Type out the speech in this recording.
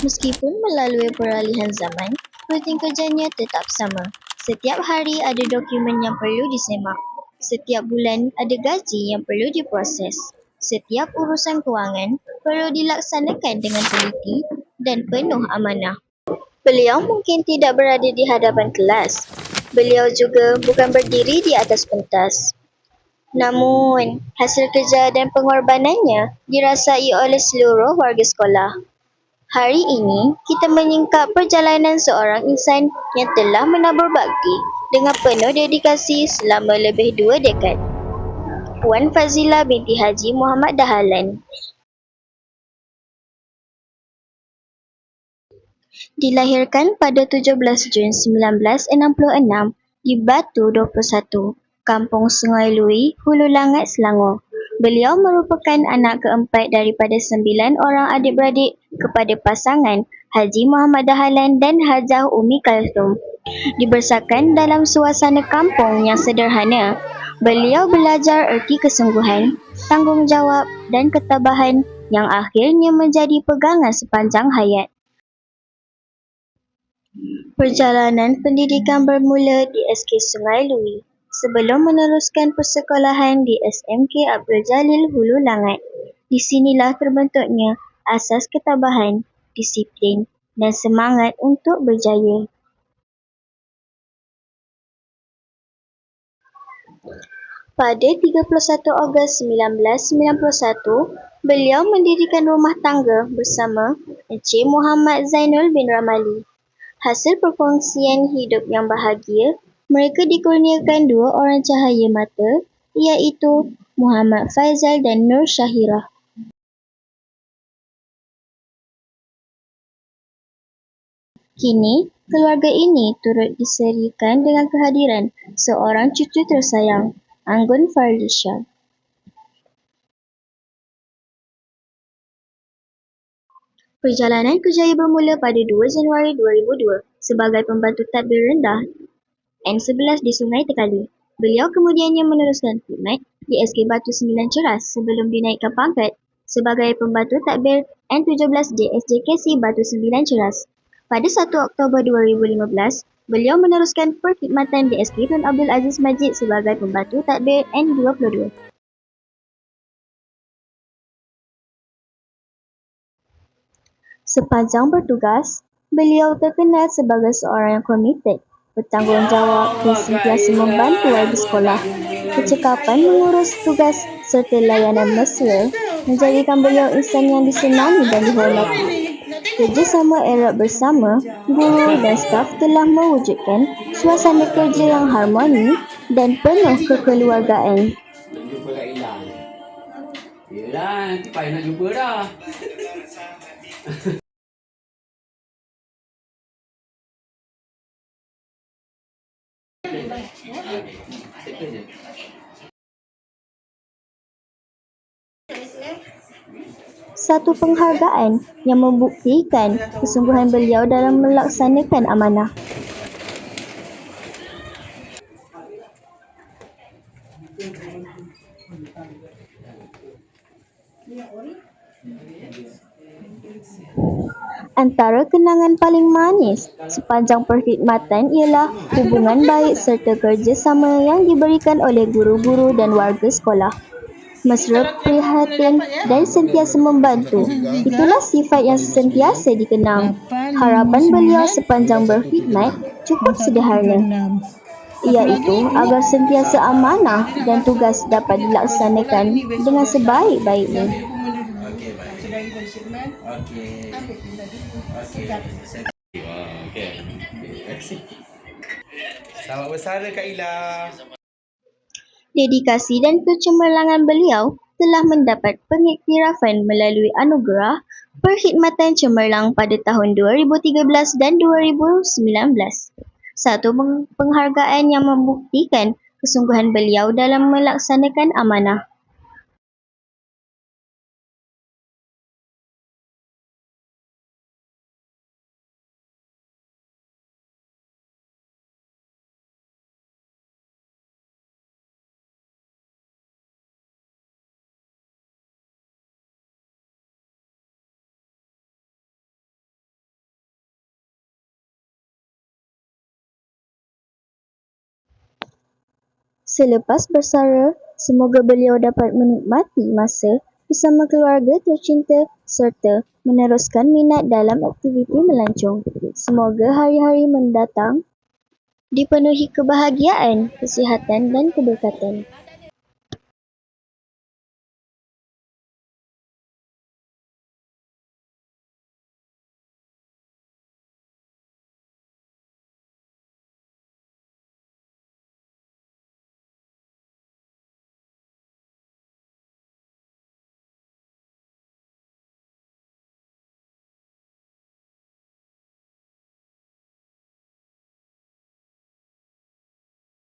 Meskipun melalui peralihan zaman, rutin kerjanya tetap sama. Setiap hari ada dokumen yang perlu disemak. Setiap bulan ada gaji yang perlu diproses. Setiap urusan kewangan perlu dilaksanakan dengan teliti dan penuh amanah. Beliau mungkin tidak berada di hadapan kelas. Beliau juga bukan berdiri di atas pentas. Namun, hasil kerja dan pengorbanannya dirasai oleh seluruh warga sekolah. Hari ini, kita menyingkap perjalanan seorang insan yang telah menabur bakti dengan penuh dedikasi selama lebih 2 dekad. Puan Fazila binti Haji Muhammad Dahlan. Dilahirkan pada 17 Jun 1966 di Batu 21, Kampung Sungai Lui, Hulu Langat, Selangor. Beliau merupakan anak keempat daripada 9 orang adik-beradik kepada pasangan Haji Muhammad Dahlan dan Hajah Umi Kalthum. Dibesarkan dalam suasana kampung yang sederhana, beliau belajar erti kesungguhan, tanggungjawab dan ketabahan yang akhirnya menjadi pegangan sepanjang hayat. Perjalanan pendidikan bermula di SK Sungai Lui sebelum meneruskan persekolahan di SMK Abdul Jalil Hulu Langat. Di sinilah terbentuknya asas ketabahan, disiplin dan semangat untuk berjaya. Pada 31 Ogos 1991, beliau mendirikan rumah tangga bersama Encik Muhammad Zainul bin Ramali. Hasil perkongsian hidup yang bahagia, mereka dikurniakan 2 orang cahaya mata, iaitu Muhammad Faizal dan Nur Syahirah. Kini, keluarga ini turut diserikan dengan kehadiran seorang cucu tersayang, Anggun Farlisha. Perjalanan kerjaya bermula pada 2 Januari 2002 sebagai pembantu tadbir rendah N11 di Sungai Tekali. Beliau kemudiannya meneruskan khidmat di SK Batu 9 Ceras sebelum dinaikkan pangkat sebagai pembantu tadbir N17 di SJKC Batu 9 Ceras. Pada 1 Oktober 2015, beliau meneruskan perkhidmatan di SK Tun Abdul Aziz Majid sebagai pembantu tadbir N22. Sepanjang bertugas, beliau terkenal sebagai seorang yang komited, bertanggungjawab dan sentiasa membantu warga sekolah. Kecekapan mengurus tugas serta layanan mesra menjadikan beliau insan yang disenangi dan dihormati. Kerjasama erat bersama guru dan staf telah mewujudkan suasana kerja yang harmoni dan penuh kekeluargaan. Jumpa kat Ilang. Yelah, nanti payah nak jumpa dah. Satu penghargaan yang membuktikan kesungguhan beliau dalam melaksanakan amanah. Antara kenangan paling manis sepanjang perkhidmatan ialah hubungan baik serta kerjasama yang diberikan oleh guru-guru dan warga sekolah. Mesra, prihatin dan sentiasa membantu. Itulah sifat yang sentiasa dikenang. Harapan beliau sepanjang berkhidmat cukup sederhana, iaitu agar sentiasa amanah dan tugas dapat dilaksanakan dengan sebaik-baiknya. Selamat bersara Kak Ila. Dedikasi dan kecemerlangan beliau telah mendapat pengiktirafan melalui anugerah Perkhidmatan Cemerlang pada tahun 2013 dan 2019. Satu penghargaan yang membuktikan kesungguhan beliau dalam melaksanakan amanah. Selepas bersara, semoga beliau dapat menikmati masa bersama keluarga tercinta serta meneruskan minat dalam aktiviti melancong. Semoga hari-hari mendatang dipenuhi kebahagiaan, kesihatan dan keberkatan.